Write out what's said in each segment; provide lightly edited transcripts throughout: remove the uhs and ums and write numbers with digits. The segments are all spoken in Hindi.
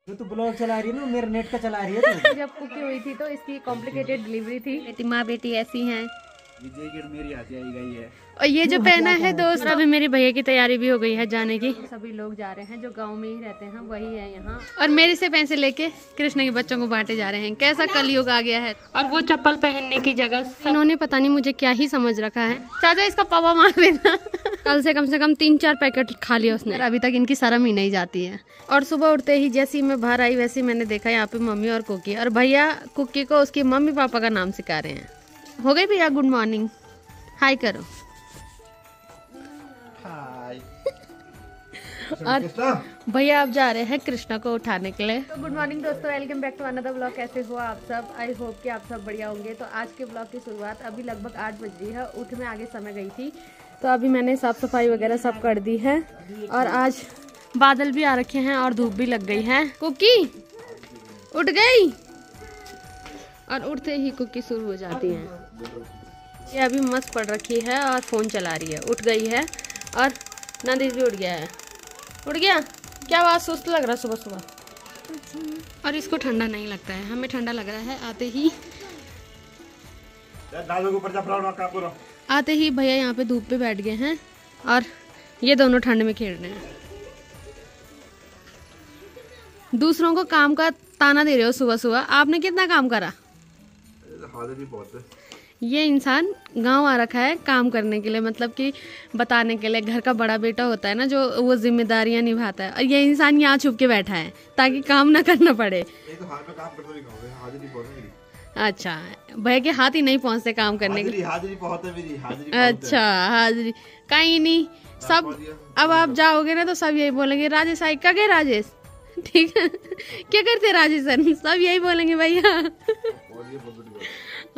जो तू ब्लॉग चला रही है ना, मेरा नेट का चला रही है तू। जब कुकी हुई थी तो इसकी कॉम्प्लिकेटेड डिलीवरी थी। बेटी माँ बेटी ऐसी हैं। मेरी हाथी आई गई है। और ये जो पहना है दोस्त, अभी मेरी भैया की तैयारी भी हो गई है जाने की। सभी लोग जा रहे हैं जो गांव में ही रहते हैं, वही है यहाँ। और मेरे से पैसे लेके कृष्ण के बच्चों को बांटे जा रहे हैं। कैसा कलयुग आ गया है। और वो चप्पल पहनने की जगह इन्होंने पता नहीं मुझे क्या ही समझ रखा है। चाचा इसका पावा मार देना। कल से कम 3-4 पैकेट खा लिया उसने। अभी तक इनकी शर्म ही नहीं जाती है। और सुबह उठते ही जैसी मैं बाहर आई वैसी मैंने देखा यहाँ पे मम्मी और कुकी, और भैया कुकी को उसकी मम्मी पापा का नाम सिखा रहे हैं। हो गई भैया गुड मॉर्निंग, हाय करो। और भैया अब जा रहे हैं कृष्णा को उठाने के लिए। तो गुड मॉर्निंग दोस्तों, welcome back to another vlog. कैसे हो आप सब? आई होप कि आप सब बढ़िया होंगे। तो आज के ब्लॉग की शुरुआत अभी लगभग 8 बज रही है। उठ में आगे समय गई थी तो अभी मैंने साफ सफाई वगैरह सब कर दी है। और आज बादल भी आ रखे हैं और धूप भी लग गई है। कुकी उठ गई, और उठते ही कुकी शुरू हो जाती है। ये अभी मस्त पड़ रखी है और फोन चला रही है। उठ गई है और नंदिश भी उठ गया है। उठ गया? क्या बात, सुस्त लग रहा सुबह सुबह। और इसको ठंडा नहीं लगता है, हमें ठंडा लग रहा है। आते ही भैया यहाँ पे धूप पे बैठ गए हैं और ये दोनों ठंड में खेल रहे हैं। दूसरों को काम का ताना दे रहे हो सुबह सुबह। आपने कितना काम करा? ये इंसान गांव आ रखा है काम करने के लिए, मतलब कि बताने के लिए। घर का बड़ा बेटा होता है ना जो वो जिम्मेदारियां निभाता है, और ये इंसान यहाँ छुप के बैठा है ताकि काम ना करना पड़े। अच्छा, भैया के हाथ ही नहीं पहुँचते काम करने के लिए। अच्छा, हाजिरी कहीं नहीं सब। अब आप जाओगे ना तो सब यही बोलेंगे राजेश आई क्या गए राजेश। ठीक है, क्या करते राजेश सर, सब यही बोलेंगे भैया।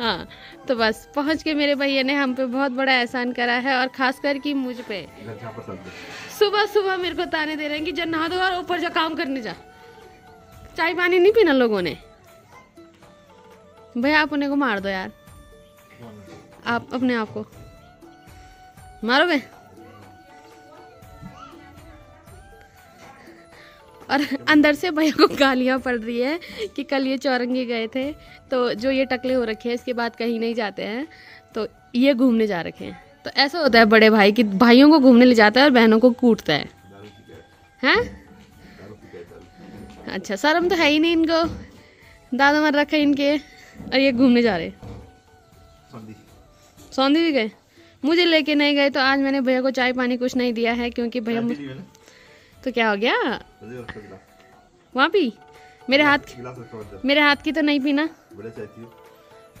हाँ, तो बस पहुंच के मेरे भैया ने हम पे बहुत बड़ा एहसान करा है, और खास कर कि मुझ पे। सुबह सुबह मेरे को ताने दे रहे हैं कि जब नहा दो और ऊपर जा काम करने जा। चाय पानी नहीं पीना लोगों ने। भैया आप उन्हें को मार दो यार, आप अपने आप को मारोगे। और अंदर से भैया को गालियाँ पड़ रही है कि कल ये चौरंगी गए थे तो जो ये टकले हो रखे हैं इसके बाद कहीं नहीं जाते हैं, तो ये घूमने जा रखे हैं। तो ऐसा होता है बड़े भाई कि भाइयों को घूमने ले जाता है और बहनों को कूटता है। हैं? अच्छा, शर्म तो है ही नहीं इनको। दादा मर रखे इनके और ये घूमने जा रहे। सौंधी भी गए, मुझे लेके नहीं गए। तो आज मैंने भैया को चाय पानी कुछ नहीं दिया है क्योंकि भैया तो क्या हो गया वहाँ भी मेरे हाथ की तो नहीं पीना।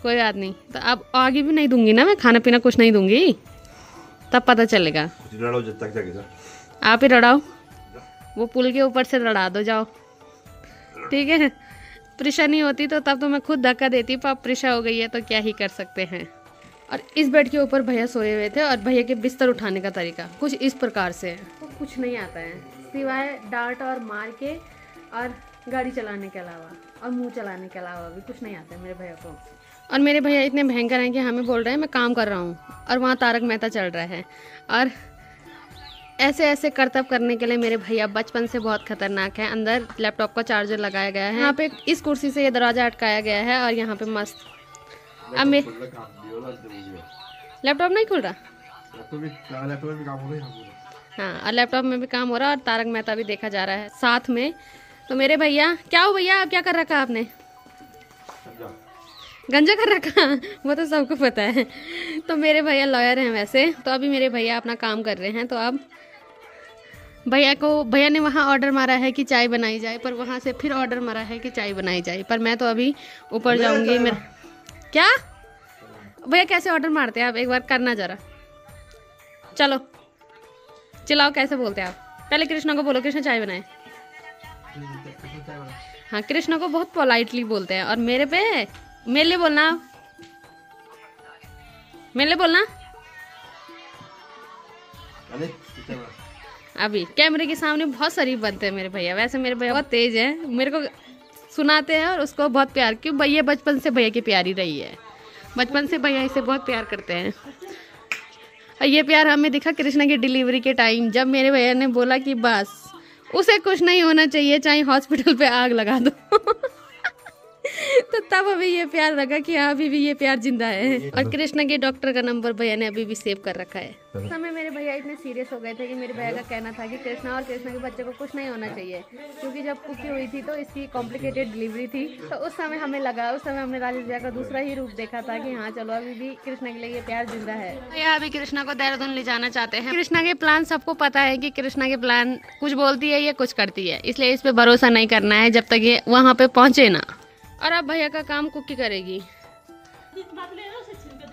कोई बात नहीं, तो अब आगे भी नहीं दूंगी ना मैं, खाना पीना कुछ नहीं दूंगी, तब पता चलेगा। आप ही रड़ाओ, वो पुल के ऊपर से रड़ा दो जाओ, ठीक है। प्रेशा नहीं होती तो तब तो मैं खुद धक्का देती, पर प्रेशा हो गई है तो क्या ही कर सकते हैं। और इस बेड के ऊपर भैया सोए हुए थे और भैया के बिस्तर उठाने का तरीका कुछ इस प्रकार से है। तो कुछ नहीं आता है सिवाय डांट और मार के, और गाड़ी चलाने के अलावा और मुंह चलाने के अलावा भी कुछ नहीं आता है मेरे भैया को। और मेरे भैया इतने भयंकर हैं कि हमें बोल रहे हैं मैं काम कर रहा हूँ और वहाँ तारक मेहता चल रहा है। और ऐसे ऐसे करतब करने के लिए मेरे भैया बचपन से बहुत खतरनाक है। अंदर लैपटॉप का चार्जर लगाया गया है, यहाँ पे इस कुर्सी से ये दरवाजा अटकाया गया है, और यहाँ पे मस्त। अब मेरे लैपटॉप नहीं खुल रहा। हाँ, और लैपटॉप में भी काम हो रहा है और तारक मेहता भी देखा जा रहा है साथ में। तो मेरे भैया क्या हो भैया, आप क्या कर रखा आपने? गंजा कर रखा, वो तो सबको पता है। तो मेरे भैया लॉयर हैं वैसे, तो अभी मेरे भैया अपना काम कर रहे हैं। तो अब भैया ने वहाँ ऑर्डर मारा है कि चाय बनाई जाए, पर वहाँ से फिर ऑर्डर मारा है कि चाय बनाई जाए। पर मैं तो अभी ऊपर जाऊँगी। मेरा क्या भैया कैसे ऑर्डर मारते हैं आप, एक बार करना जरा। चलो चिल्लाओ, कैसे बोलते हैं आप? पहले कृष्णा को बोलो कृष्णा चाय बनाए। हाँ, कृष्णा को बहुत पोलाइटली बोलते हैं। और मेरे लिए बोलना, मेरे लिए बोलना। अभी कैमरे के सामने बहुत शरीफ बनते हैं मेरे भैया। वैसे मेरे भैया बहुत तेज है, मेरे को सुनाते हैं और उसको बहुत प्यार, क्यों भैया बचपन से भैया की प्यारी रही है। बचपन से भैया इसे बहुत प्यार करते हैं। और ये प्यार हमें दिखा कृष्णा की डिलीवरी के टाइम, जब मेरे भैया ने बोला कि बस उसे कुछ नहीं होना चाहिए, चाहे हॉस्पिटल पे आग लगा दो। तो तब अभी ये प्यार लगा कि हाँ अभी भी ये प्यार जिंदा है। और कृष्णा के डॉक्टर का नंबर भैया ने अभी भी सेव कर रखा है। उस समय मेरे भैया इतने सीरियस हो गए थे कि मेरे भैया का कहना था कि कृष्णा और कृष्णा के बच्चे को कुछ नहीं होना चाहिए, क्योंकि जब कुकी हुई थी तो इसकी कॉम्प्लिकेटेड डिलीवरी थी। तो उस समय हमें लगा, उस समय हमने राजेश भैया का दूसरा ही रूप देखा था कि हाँ चलो अभी भी कृष्णा के लिए ये प्यार जिंदा है। भैया अभी कृष्णा को देहरादून ले जाना चाहते हैं। कृष्णा के प्लान सबको पता है कि कृष्णा के प्लान कुछ बोलती है, ये कुछ करती है, इसलिए इस पे भरोसा नहीं करना है जब तक ये वहाँ पे पहुँचे ना। और अब भैया का काम कुकी करेगी,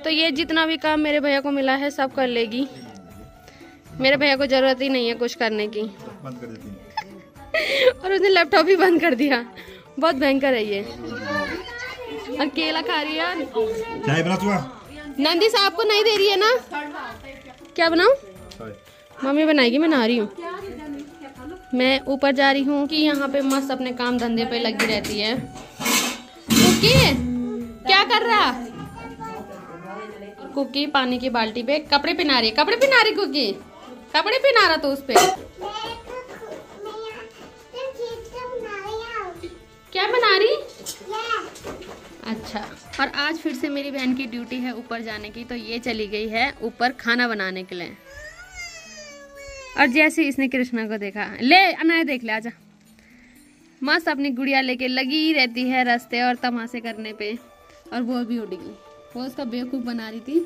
तो ये जितना भी काम मेरे भैया को मिला है सब कर लेगी। मेरे भैया को जरूरत ही नहीं है कुछ करने की। बंद कर देती। और उसने लैपटॉप भी बंद कर दिया, बहुत भयंकर है ये। और केला खा रही है। चाय बना चुका? नंदी साहब को नहीं दे रही है ना? क्या बनाऊं? मम्मी बनाएगी, मैं नहा रही हूँ। मैं ऊपर जा रही हूँ कि यहाँ पे मस्त अपने काम धंधे पे लगी रहती है। कुकी क्या कर रहा? कुकी पानी की बाल्टी पे कपड़े पहना रही, कपड़े पहना रही कुकी, कपड़े पहना रहा तो उस पे क्या बना रही? अच्छा। और आज फिर से मेरी बहन की ड्यूटी है ऊपर जाने की, तो ये चली गई है ऊपर खाना बनाने के लिए। और जैसे इसने कृष्णा को देखा, ले अनाया देख ले, आजा। मस्त अपनी गुड़िया लेके लगी रहती है रास्ते और तमाशे करने पे। और वो भी उड़ गई, वो उसका बेवकूफ़ बना रही थी,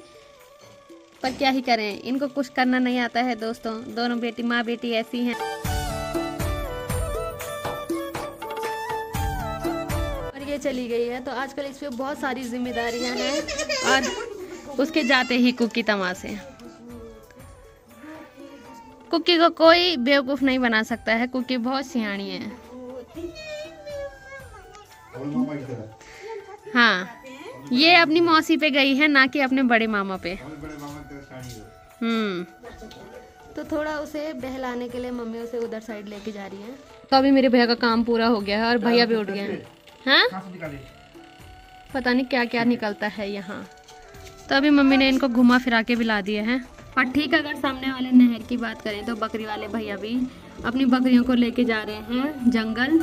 पर क्या ही करें, इनको कुछ करना नहीं आता है दोस्तों। दोनों बेटी माँ बेटी ऐसी हैं। और ये चली गई है, तो आजकल इस पे बहुत सारी जिम्मेदारियां हैं और उसके जाते ही कुकी तमाशे। कुकी को कोई बेवकूफ नहीं बना सकता है, कुकी बहुत सियाणी है। हाँ, ये अपनी मौसी पे गई है, ना कि अपने बड़े मामा पे। तो थोड़ा उसे बहलाने के लिए मम्मी उसे उधर साइड लेके जा रही है। तो अभी मेरे भैया का काम पूरा हो गया है और भैया भी उठ गए हैं। हाँ, पता नहीं क्या क्या निकलता है यहाँ। तो अभी मम्मी ने इनको घुमा फिरा के भी ला दिया है। और ठीक, अगर सामने वाले नहर की बात करें तो बकरी वाले भैया भी अपनी बकरियों को लेके जा रहे हैं जंगल।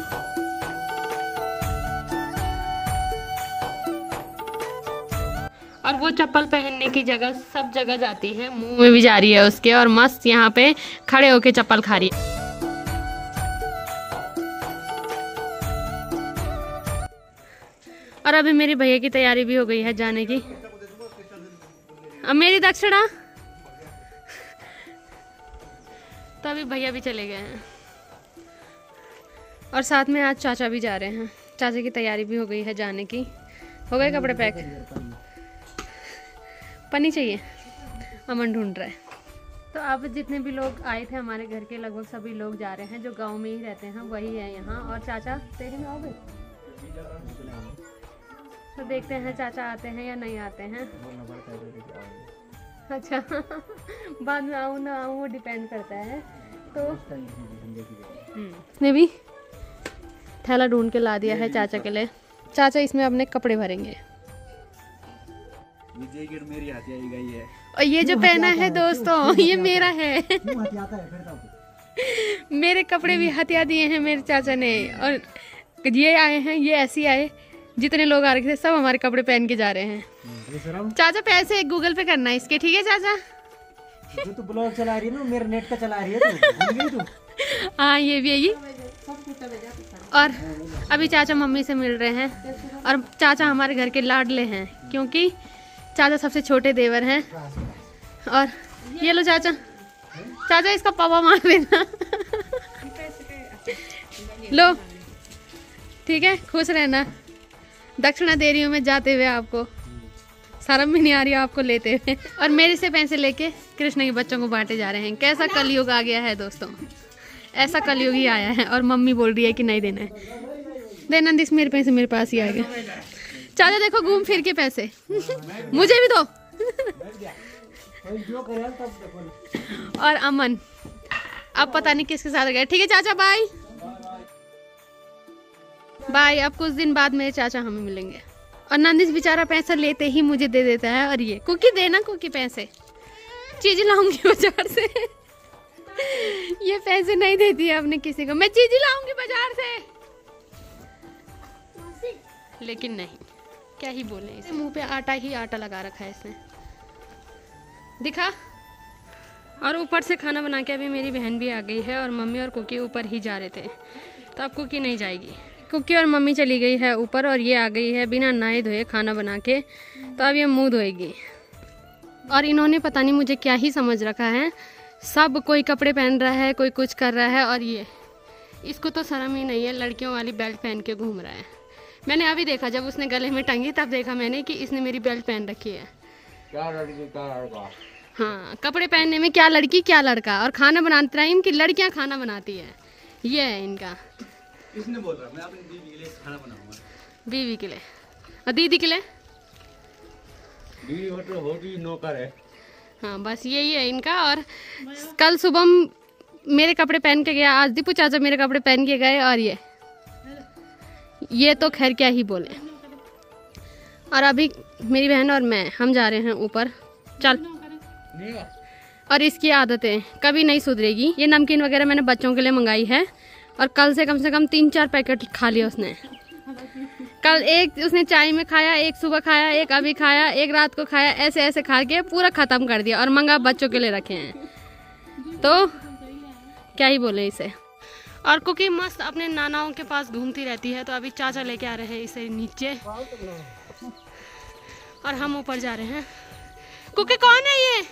और वो चप्पल पहनने की जगह सब जगह जाती है, मुंह में भी जा रही है उसके, और मस्त यहाँ पे खड़े होके चप्पल खा रही है। और अभी मेरी भैया की तैयारी भी हो गई है जाने की। अब मेरी दक्षिणा। तो अभी भैया भी चले गए हैं और साथ में आज चाचा भी जा रहे हैं। चाचा की तैयारी भी हो गई है जाने की। हो गए कपड़े पैक? पन्नी चाहिए, अमन ढूंढ रहा है। तो अब जितने भी लोग आए थे हमारे घर के, लगभग सभी लोग जा रहे हैं। जो गांव में ही रहते हैं वही है यहाँ। और चाचा तेरे में आओगे? तो देखते हैं चाचा आते हैं या नहीं आते हैं। अच्छा, बाद में आऊँ ना आऊँ वो डिपेंड करता है। तो ने भी थैला ढूंढ के ला दिया है चाचा के लिए। चाचा इसमें अपने कपड़े भरेंगे। ये जैकेट मेरी हाथ आई गई है। और ये जो पहना है दोस्तों, ये मेरा है। मेरे कपड़े भी हथिया दिए हैं मेरे चाचा ने। और ये आए हैं, ये ऐसे आए, जितने लोग आ रहे थे सब हमारे कपड़े पहन के जा रहे हैं। चाचा पैसे गूगल पे करना है इसके, ठीक है चाचा? जो तू ब्लॉग चला रही है ना, मेरे नेट का चला रही है तू। हाँ, ये भी है। और अभी चाचा मम्मी से मिल रहे हैं। और चाचा हमारे घर के लाडले हैं, क्योंकि चाचा सबसे छोटे देवर हैं। और ये लो चाचा, चाचा इसका पावा मार देना। लो, ठीक है, खुश रहना। दक्षिणा दे रही हूँ मैं जाते हुए आपको, शर्म भी नहीं आ रही आपको लेते हुए। और मेरे से पैसे लेके कृष्ण के बच्चों को बांटे जा रहे हैं। कैसा कलयुग आ गया है दोस्तों, ऐसा कलयुग ही आया है। और मम्मी बोल रही है कि नहीं देना है। दे नंदिस, मेरे पैसे मेरे पास ही आएगा। चाचा देखो घूम फिर के पैसे मुझे भी दो। और अमन अब पता नहीं किसके साथ गए। ठीक है चाचा, बाय बाय। अब कुछ दिन बाद मेरे चाचा हमें मिलेंगे। और नंदिस बेचारा पैसा लेते ही मुझे दे देता है। और ये कुकी देना, कुकी पैसे चीज लाऊंगी बाजार से। ये पैसे नहीं देती है अपने किसी को। मैं चीज लाऊंगी बाजार से, लेकिन नहीं, क्या ही बोले, इसे मुंह पे आटा ही आटा लगा रखा है इसने। दिखा। और ऊपर से खाना बना के अभी मेरी बहन भी आ गई है और मम्मी और कुकी ऊपर ही जा रहे थे, तो अब कुकी नहीं जाएगी। कुकी और मम्मी चली गई है ऊपर और ये आ गई है बिना नहाए धोए खाना बना के, तो अब ये मुंह धोएगी। और इन्होंने पता नहीं मुझे क्या ही समझ रखा है, सब कोई कपड़े पहन रहा है, कोई कुछ कर रहा है, और ये इसको तो शर्म ही नहीं है, लड़कियों वाली बेल्ट पहन के घूम रहा है। मैंने अभी देखा जब उसने गले में टंगी, तब देखा मैंने कि इसने मेरी बेल्ट पहन रखी है। क्या लड़की क्या लड़का। हाँ, कपड़े पहनने में क्या लड़की क्या लड़का, और खाना बनाते टाइम कि लड़कियां खाना बनाती है, ये है इनका। इसने बोल रहा मैं अपनी बीवी के लिए खाना बनाऊंगा। बीवी के लिए और दीदी के लिए, बीवी होती नौकर है। हाँ बस यही है इनका। और कल सुबह मेरे कपड़े पहन के गया, आज दीपू चाचा मेरे कपड़े पहन के गए, और ये तो खैर क्या ही बोले। और अभी मेरी बहन और मैं हम जा रहे हैं ऊपर, चल। और इसकी आदतें कभी नहीं सुधरेगी। ये नमकीन वगैरह मैंने बच्चों के लिए मंगाई है, और कल से कम 3-4 पैकेट खा लिया उसने। कल एक उसने चाय में खाया, एक सुबह खाया, एक अभी खाया, एक रात को खाया, ऐसे ऐसे खा के पूरा खत्म कर दिया, और मंगा बच्चों के लिए रखे हैं, तो क्या ही बोले इसे। और कुकी मस्त अपने नानाओं के पास घूमती रहती है, तो अभी चाचा लेके आ रहे हैं इसे नीचे और हम ऊपर जा रहे हैं। कुकी कौन है ये?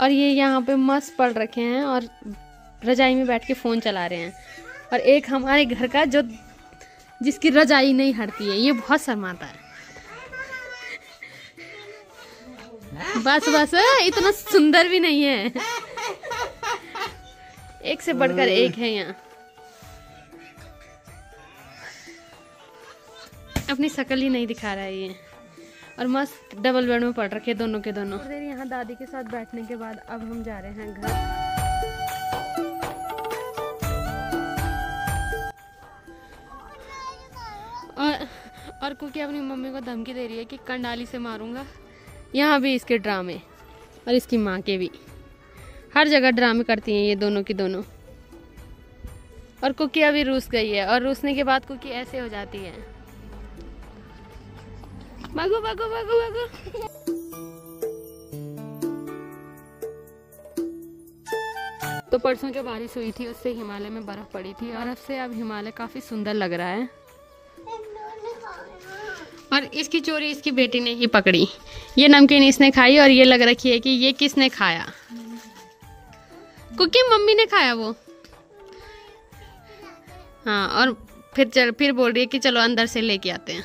और ये यहाँ पे मस्त पढ़ रखे हैं और रजाई में बैठ के फ़ोन चला रहे हैं। और एक हमारे घर का जो जिसकी रजाई नहीं हटती है, ये बहुत शर्माता है। बस बस, इतना सुंदर भी नहीं है, एक से बढ़कर एक है यहाँ। अपनी शक्ल ही नहीं दिखा रहा है ये। और मस्त डबल बेड में पड़ रखे दोनों के दोनों। फिर यहाँ दादी के साथ बैठने के बाद अब हम जा रहे हैं घर। और कुकी अपनी मम्मी को धमकी दे रही है कि कंडाली से मारूंगा। यहाँ भी इसके ड्रामे, और इसकी माँ के भी, हर जगह ड्रामे करती हैं ये दोनों की दोनों। और कुकी अभी रूस गई है, और रूसने के बाद कुकी ऐसे हो जाती है, भागो भागो भागो भागो। तो परसों जो बारिश हुई थी उससे हिमालय में बर्फ पड़ी थी, और अब से अब हिमालय काफी सुंदर लग रहा है। और इसकी चोरी इसकी बेटी ने ही पकड़ी। ये नमकीन इसने खाई, और ये लग रखी है कि ये किसने खाया। कुकी मम्मी ने खाया वो। हाँ, और फिर बोल रही है कि चलो अंदर से लेके आते हैं।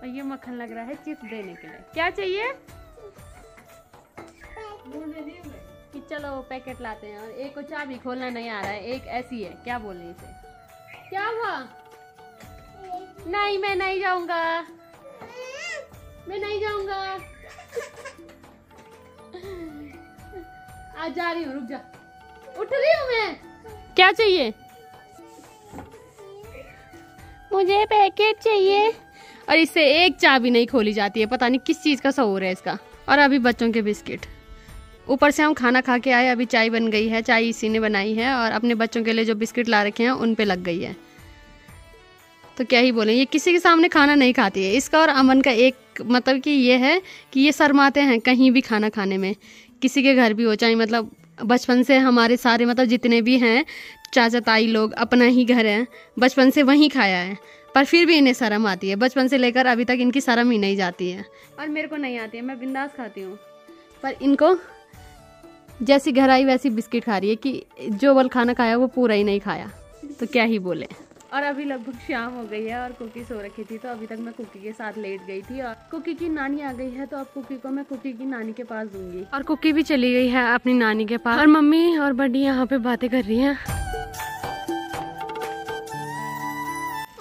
ये मक्खन लग रहा है चिप्स देने के लिए। क्या चाहिए? कि चलो पैकेट लाते हैं। और एक को चाबी खोलना नहीं आ रहा है, एक ऐसी है, क्या बोले इसे? क्या हुआ? नहीं, मैं नहीं जाऊंगा, मैं नहीं जाऊंगा। आज जा रही हूँ, रुक जा, उठ रही हूँ मैं। क्या चाहिए? मुझे पैकेट चाहिए। और इससे एक चाबी नहीं खोली जाती है, पता नहीं किस चीज का शौर है इसका। और अभी बच्चों के बिस्किट, ऊपर से हम खाना खा के आए, अभी चाय बन गई है, चाय इसी ने बनाई है, और अपने बच्चों के लिए जो बिस्किट ला रखे हैं उन पे लग गई है। तो क्या ही बोले, ये किसी के सामने खाना नहीं खाती है। इसका और अमन का एक मतलब कि ये है कि ये शर्माते हैं कहीं भी खाना खाने में, किसी के घर भी हो, चाहे मतलब बचपन से हमारे सारे मतलब जितने भी हैं चाचा ताई लोग, अपना ही घर है, बचपन से वहीं खाया है, पर फिर भी इन्हें शर्म आती है। बचपन से लेकर अभी तक इनकी शर्म ही नहीं जाती है। और मेरे को नहीं आती है, मैं बिंदास खाती हूँ, पर इनको जैसी घर आई वैसी बिस्किट खा रही है कि जो बल खाना खाया वो पूरा ही नहीं खाया। तो क्या ही बोले। और अभी लगभग शाम हो गई है और कुकी सो रखी थी, तो अभी तक मैं कुकी के साथ लेट गई थी। और कुकी की नानी आ गई है, तो अब कुकी को मैं कुकी की नानी के पास दूंगी। और कुकी भी चली गई है अपनी नानी के पास, और मम्मी और बड्डी यहाँ पे बातें कर रही हैं।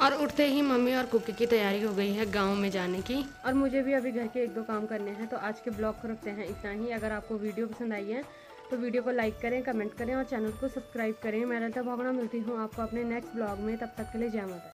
और उठते ही मम्मी और कुकी की तैयारी हो गई है गांव में जाने की। और मुझे भी अभी घर के 1-2 काम करने हैं। तो आज के ब्लॉग को रखते हैं इतना ही। अगर आपको वीडियो पसंद आई है तो वीडियो को लाइक करें, कमेंट करें और चैनल को सब्सक्राइब करें। मैं ललिता भागना मिलती हूँ आपको अपने नेक्स्ट ब्लॉग में। तब तक के लिए जय माता।